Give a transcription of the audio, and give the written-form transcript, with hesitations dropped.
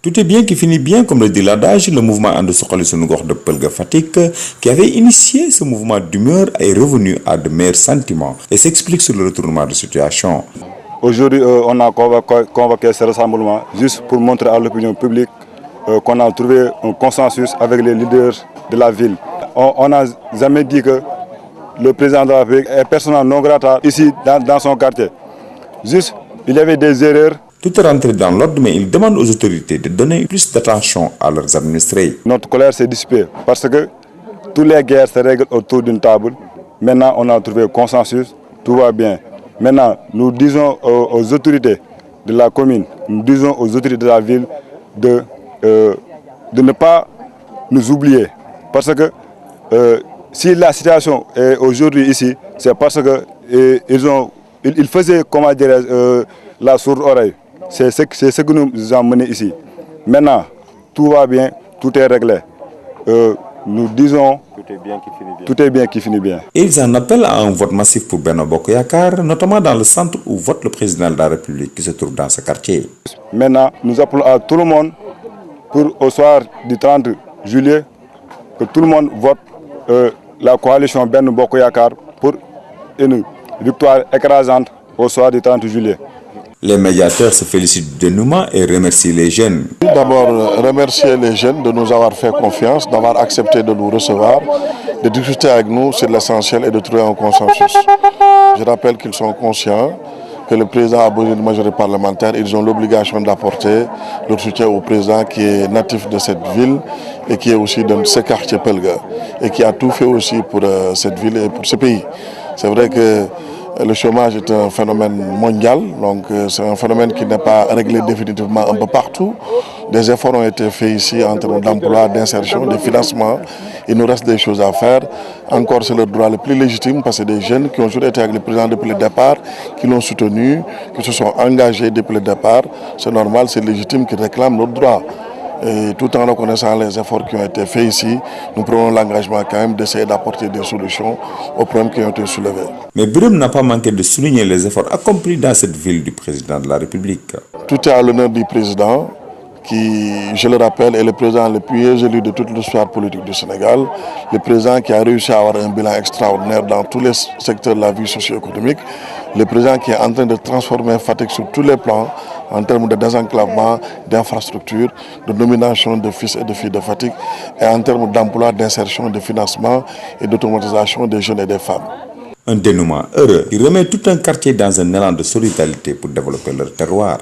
Tout est bien qui finit bien, comme le dit l'adage, le mouvement And Suxali Sunu Gox de Pelga Fatick, qui avait initié ce mouvement d'humeur, est revenu à de meilleurs sentiments et s'explique sur le retournement de situation. Aujourd'hui, on a convoqué ce rassemblement juste pour montrer à l'opinion publique qu'on a trouvé un consensus avec les leaders de la ville. On n'a jamais dit que le président de la République est persona non grata ici dans son quartier. Juste, il y avait des erreurs. Tout est rentré dans l'ordre, mais il demande aux autorités de donner plus d'attention à leurs administrés. Notre colère s'est dissipée parce que toutes les guerres se règlent autour d'une table. Maintenant, on a trouvé consensus, tout va bien. Maintenant, nous disons aux autorités de la commune, nous disons aux autorités de la ville de ne pas nous oublier. Parce que si la situation est aujourd'hui ici, c'est parce qu'ils faisaient, comment dire, la sourde oreille. C'est ce que nous avons mené ici. Maintenant, tout va bien, tout est réglé. Nous disons tout est bien qui finit bien. Et ils en appellent à un vote massif pour Benno Bokk Yakaar, notamment dans le centre où vote le président de la République qui se trouve dans ce quartier. Maintenant, nous appelons à tout le monde pour au soir du 30 juillet que tout le monde vote la coalition Benno Bokk Yakaar pour une victoire écrasante au soir du 30 juillet. Les médiateurs se félicitent du dénouement et remercient les jeunes. D'abord, remercier les jeunes de nous avoir fait confiance, d'avoir accepté de nous recevoir, de discuter avec nous sur l'essentiel et de trouver un consensus. Je rappelle qu'ils sont conscients que le président a besoin de majorité parlementaire. Ils ont l'obligation d'apporter leur soutien au président qui est natif de cette ville et qui est aussi de ce quartier Pelga et qui a tout fait aussi pour cette ville et pour ce pays. C'est vrai que le chômage est un phénomène mondial, donc c'est un phénomène qui n'est pas réglé définitivement un peu partout. Des efforts ont été faits ici en termes d'emploi, d'insertion, de financement. Il nous reste des choses à faire. Encore, c'est le droit le plus légitime parce que des jeunes qui ont toujours été avec le président depuis le départ, qui l'ont soutenu, qui se sont engagés depuis le départ. C'est normal, c'est légitime qu'ils réclament notre droit. Et tout en reconnaissant les efforts qui ont été faits ici, nous prenons l'engagement quand même d'essayer d'apporter des solutions aux problèmes qui ont été soulevés. Mais Birame n'a pas manqué de souligner les efforts accomplis dans cette ville du président de la République. Tout est à l'honneur du président qui, je le rappelle, est le président le plus élu de toute l'histoire politique du Sénégal. Le président qui a réussi à avoir un bilan extraordinaire dans tous les secteurs de la vie socio-économique. Le président qui est en train de transformer Fatick sur tous les plans en termes de désenclavement, d'infrastructures, de nomination de fils et de filles de Fatick et en termes d'emploi, d'insertion, de financement et d'automatisation des jeunes et des femmes. Un dénouement heureux qui remet tout un quartier dans un élan de solidarité pour développer leur terroir.